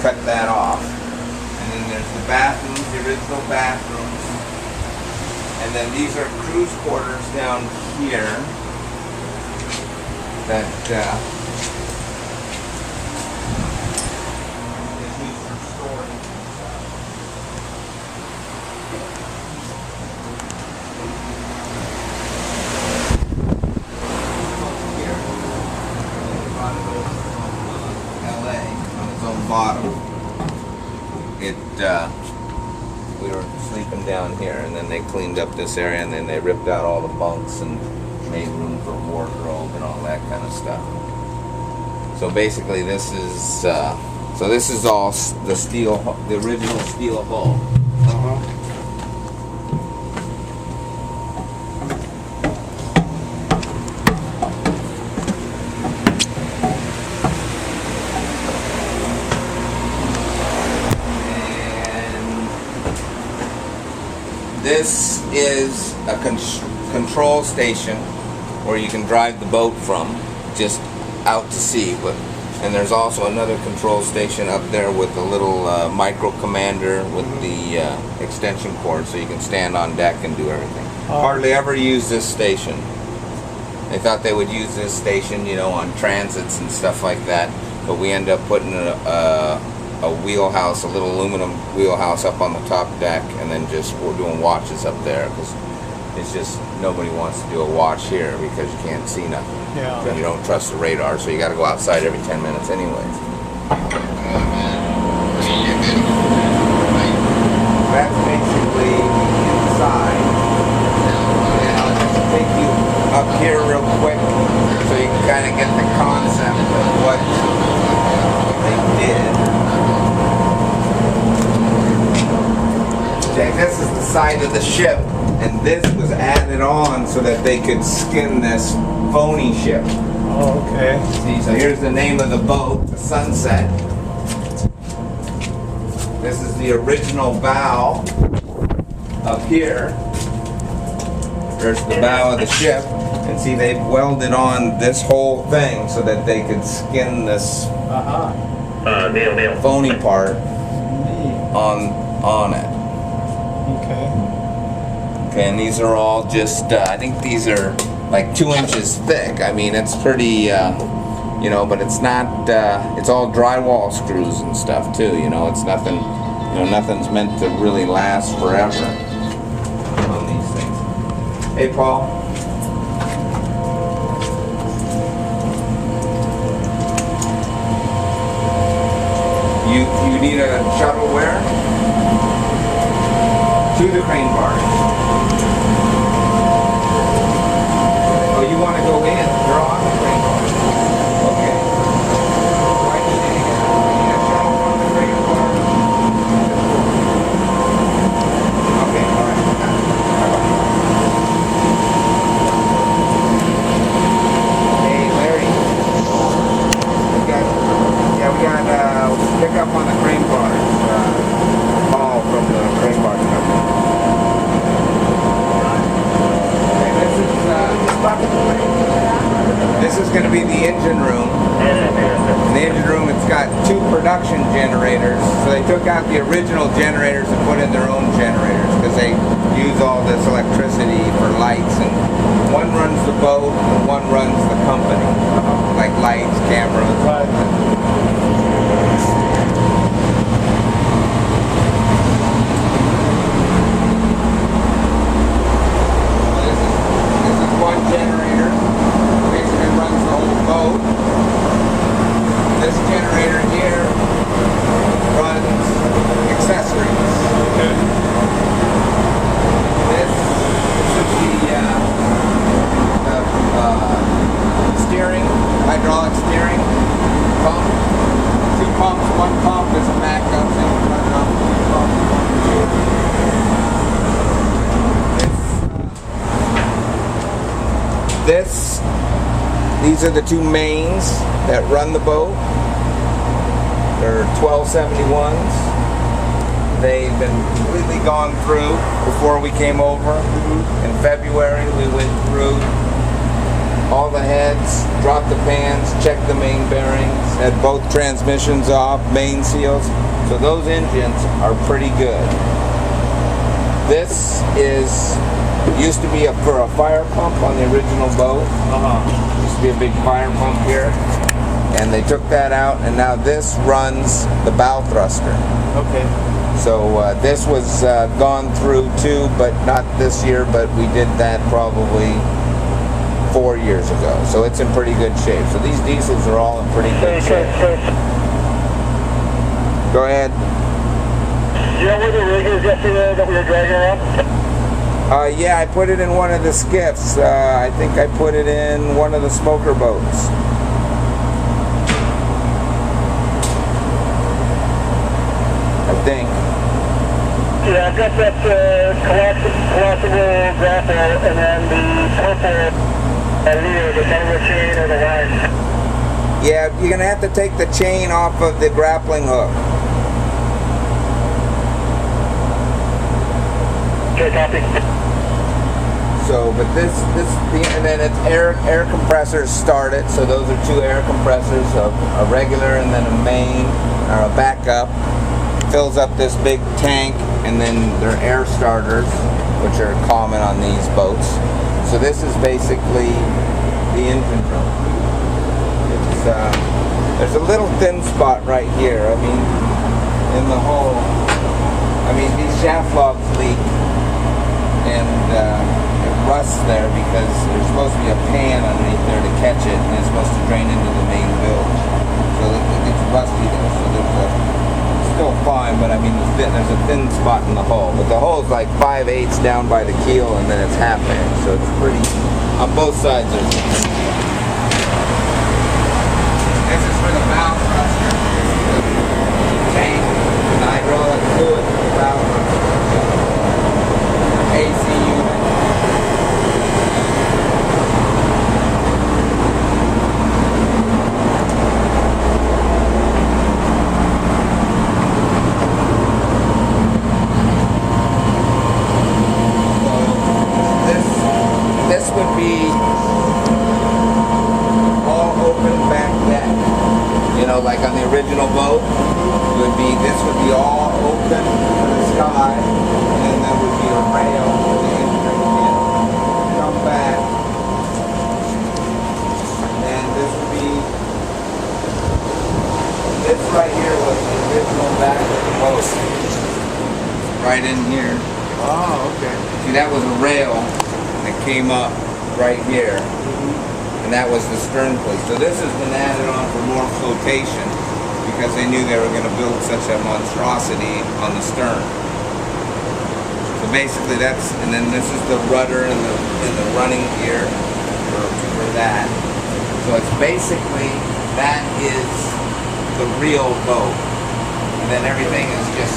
cut that off. And then there's the bathrooms, the original bathrooms. And then these are cruise quarters down here that is used for storage. Here, LA on its own bottom. We were sleeping down here, and then they cleaned up this area, and then they ripped out all the bunks and made room for wardrobe and all that kind of stuff. So basically, this is all the steel, the original steel hull. This is a control station where you can drive the boat from, just out to sea. And there's also another control station up there with a little micro commander with the extension cord, so you can stand on deck and do everything. Hardly ever use this station. They thought they would use this station, you know, on transits and stuff like that, but we end up putting a wheelhouse, a little aluminum wheelhouse up on the top deck, and then we're doing watches up there, because it's just, nobody wants to do a watch here because you can't see nothing. Yeah. And you don't trust the radar, so you got to go outside every 10 minutes anyways. That's basically inside. And I'll just take you up here real quick so you can kind of get the concept of what they did. Okay, this is the side of the ship, and this was added on so that they could skin this phony ship. Oh, okay. See, so here's the name of the boat, the Sunset. This is the original bow up here. There's the bow of the ship, and see, they've welded on this whole thing so that they could skin this phony part on it. Okay. Okay, and these are all just, I think these are like 2 inches thick. I mean, it's pretty, you know, but it's not, it's all drywall screws and stuff too, you know. It's nothing, you know, nothing's meant to really last forever on these things. Hey, Paul. You need a shuttle where? To the crane barge. Oh, you want to go in? You're on the crane barge. Okay. Why do you need a shuttle on the crane barge? Okay, all right. Hey, Larry. We got pick up on the crane barge. Paul from the crane barge company. This is going to be the engine room. In the engine room, it's got 2 production generators. So they took out the original generators and put in their own generators because they use all this electricity for lights. And one runs the boat and one runs the company, like lights, cameras. Right. Generator basically runs the whole boat. This generator here runs accessories. Okay. This is the steering, hydraulic steering pump. 2 pumps, 1 pump is a backup, so you can run it off 2 pumps. These are the 2 mains that run the boat. They're 1271s. They've been completely gone through before we came over. In February, we went through all the heads, dropped the pans, checked the main bearings, had both transmissions off, main seals. So those engines are pretty good. This used to be for a fire pump on the original boat. Used to be a big fire pump here. And they took that out, and now this runs the bow thruster. Okay. So this was gone through too, but not this year, but we did that probably 4 years ago. So it's in pretty good shape. So these diesels are all in pretty good shape. Go ahead. You know where the rig is yesterday that we were dragging around? Yeah, I put it in one of the skiffs. I think I put it in one of the smoker boats. I think. Yeah, I've got that collapsible grapple and then the purple leader, the double chain or the line. Yeah, you're gonna have to take the chain off of the grappling hook. Okay, copy. So, but and then it's air compressors started. So those are two air compressors, a regular and then a main or a backup. Fills up this big tank, and then they're air starters, which are common on these boats. So this is basically the engine room. It's there's a little thin spot right here. I mean, in the hull. I mean, these shaft logs leak, and it rusts there because there's supposed to be a pan underneath there to catch it, and it's supposed to drain into the main bilge. So it gets rusty there. So there's still fine, but I mean, there's a thin spot in the hull. But the hull is like 5/8 down by the keel, and then it's half inch. So it's pretty on both sides. This is for the bow thruster. Tank, the hydraulic fluid for the bow thruster. AC unit. This would be all open back deck. You know, like on the original boat, this would be all open to the sky, and then there would be a rail for the engine in, come back, and this would be, this right here was the original back of the boat. Right in here. Oh, okay. See, that was a rail that came up right here, and that was the stern plate. So this has been added on for more flotation because they knew they were going to build such a monstrosity on the stern. So basically and then this is the rudder and the running gear for that. So it's basically, that is the real boat, and then everything is just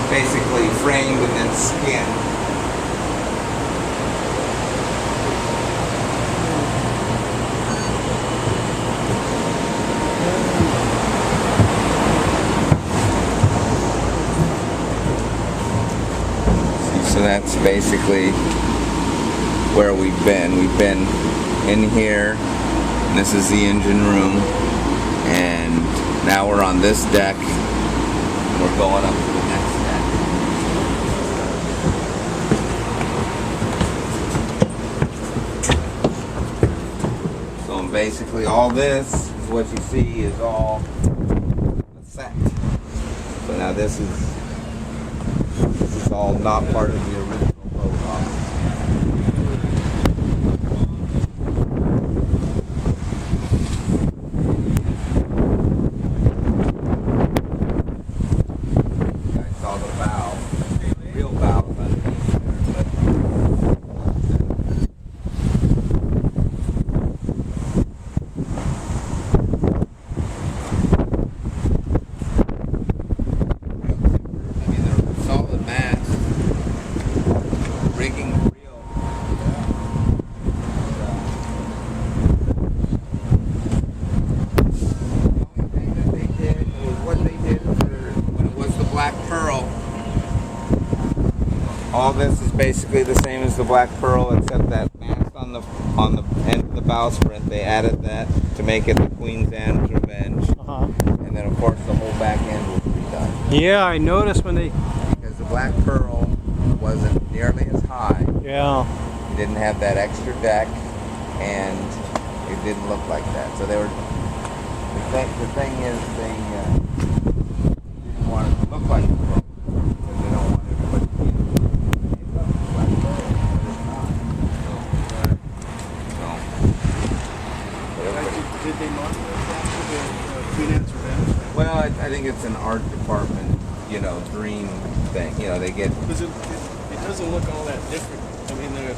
basically framed and then skinned. So that's basically where we've been. We've been in here, and this is the engine room, and now we're on this deck, and we're going up to the next deck. So basically all this is what you see is all set. So now this is all not part of the original boat. I saw the bow, real bow underneath there, I mean, they're solid masts. Rigging reel. The only thing that they did was what they did when it was the Black Pearl. All this is basically the same as the Black Pearl, except that mast on the on the end of the bowsprit, they added that to make it the Queen's Anne's Revenge. Uh-huh. And then, of course, the whole back end was redone. Yeah, I noticed when they... Because the Black Pearl wasn't nearly as high. Yeah. It didn't have that extra deck, and it didn't look like that. So they were... The thing is, they didn't want it to look like the Pearl. Because they don't want everybody to think it's a Black Pearl, but it's not. So, but everybody... Did they modernize that for the Queen Anne's Revenge? Well, I think it's an art department, dream thing. They get... Because it doesn't look all that different. I mean, the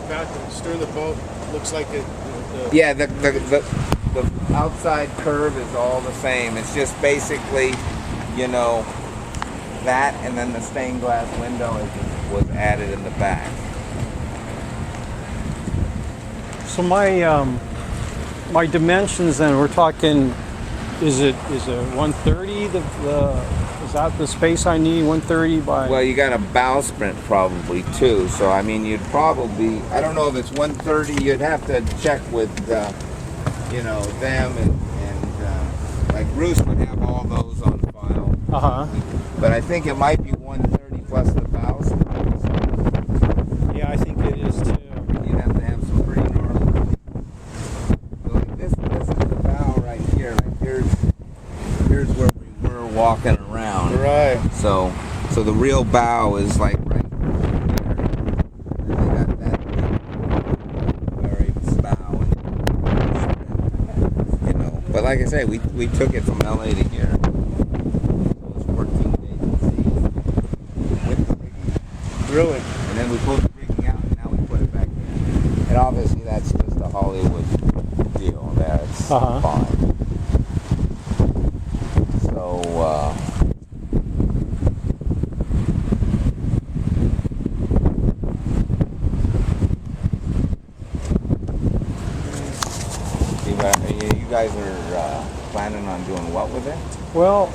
back, the stern of the boat looks like it. Yeah, the outside curve is all the same. It's just basically, that, and then the stained glass window was added in the back. So my dimensions then, we're talking, is it 130? Is that the space I need? 130 by... Well, you got a bowsprit probably too. So I mean, you'd probably, I don't know if it's 130. You'd have to check with them and like Bruce would have all those on file. Uh-huh. But I think it might be 130 plus the bowsprit. Yeah, I think it is too. You'd have to have some pretty gnarly. So like this is the bow right here. Like here's where we were walking around. Right. So the real bow is like right here. And they got that very bow and But like I say, we took it from LA to here. It was 14 days at sea with the rigging. Really? And then we pulled the rigging out and now we put it back in. And obviously that's just a Hollywood deal. That's fine. So you guys are planning on doing what with it? Well,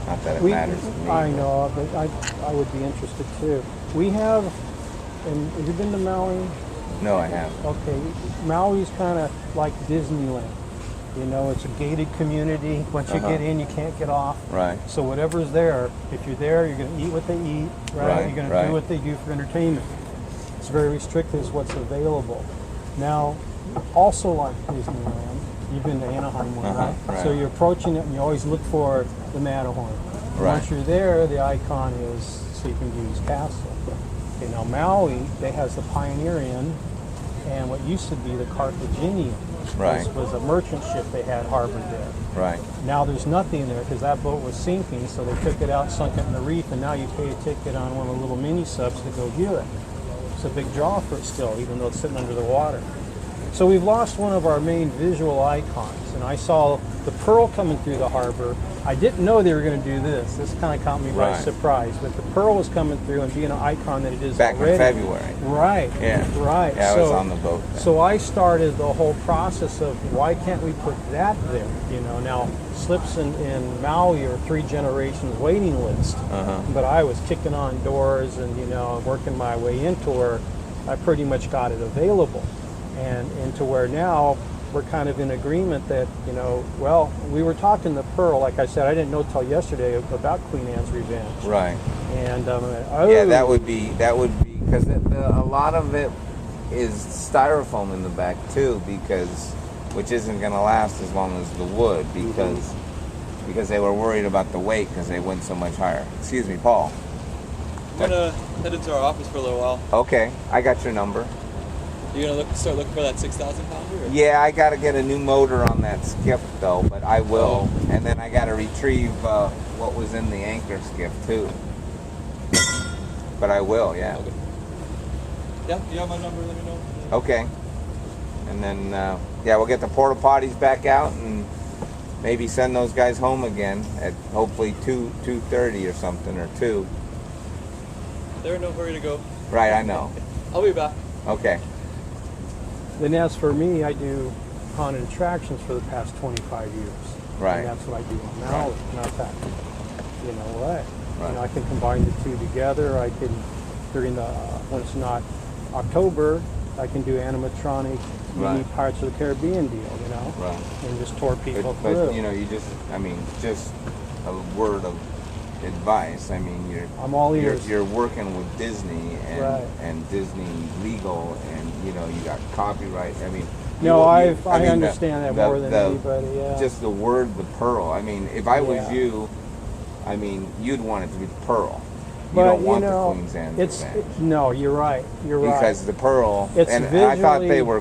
Not that it matters to me. I know, but I would be interested too. We have, and have you been to Maui? No, I haven't. Okay, Maui's kind of like Disneyland. It's a gated community. Once you get in, you can't get off. Right. So whatever's there, if you're there, you're going to eat what they eat, right? You're going to do what they do for entertainment. It's very restricted as what's available. Now, also like Disneyland, you've been to Anaheim one, right? So you're approaching it and you always look for the Matterhorn. Right. Once you're there, the icon is Sleeping Beauty's castle. Okay, now Maui, they has the Pioneer Inn and what used to be the Carthaginian. Right. Was a merchant ship they had harbored there. Right. Now there's nothing there because that boat was sinking, so they took it out, sunk it in the reef, and now you pay a ticket on one of the little mini subs to go view it. It's a big draw for it still, even though it's sitting under the water. So we've lost one of our main visual icons, and I saw the Pearl coming through the harbor. I didn't know they were going to do this. This kind of caught me by surprise, but the Pearl was coming through and being an icon that it is back already. in February. Right. Yeah. Right. Yeah, I was on the boat then. So I started the whole process of why can't we put that there? Now slips in Maui are 3 generations waiting list, but I was kicking on doors and working my way into where I pretty much got it available, and into where now we're kind of in agreement that we were talking the Pearl. Like I said, I didn't know till yesterday about Queen Anne's Revenge. Right. And yeah, that would be because a lot of it is styrofoam in the back too, which isn't going to last as long as the wood because they were worried about the weight because they went so much higher. Excuse me, Paul. I'm gonna head into our office for a little while. Okay, I got your number. You gonna start looking for that 6,000 pounder? Or? Yeah, I got to get a new motor on that skiff though, but I will. And then I got to retrieve what was in the anchor skiff too. But I will, yeah. Okay. Yeah, you have my number. Let me know. Okay. And then we'll get the porta potties back out and maybe send those guys home again at hopefully 2:30 or something, or 2. They're in no hurry to go. Right, I know. I'll be back. Okay. Then as for me, I do haunted attractions for the past 25 years. Right. And that's what I do now. Right. Not that. Right. Right. I can combine the two together. I can, when it's not October, I can do animatronic mini Right. Pirates of the Caribbean deal, you know, Right. and just tour people But through. you know, you just, I mean, just a word of advice. I mean, I'm all ears. you're working with Disney and Right. and Disney legal, and you know, you got copyright. I mean, No, I mean, understand that more than anybody. Yeah. Just the word, the pearl. I mean, if I was Yeah. you, I mean, you'd want it to be pearl. You but don't want you know, the Queen's Anne's it's Revenge. no, you're right. You're right. Because the pearl, It's and I thought they visually- were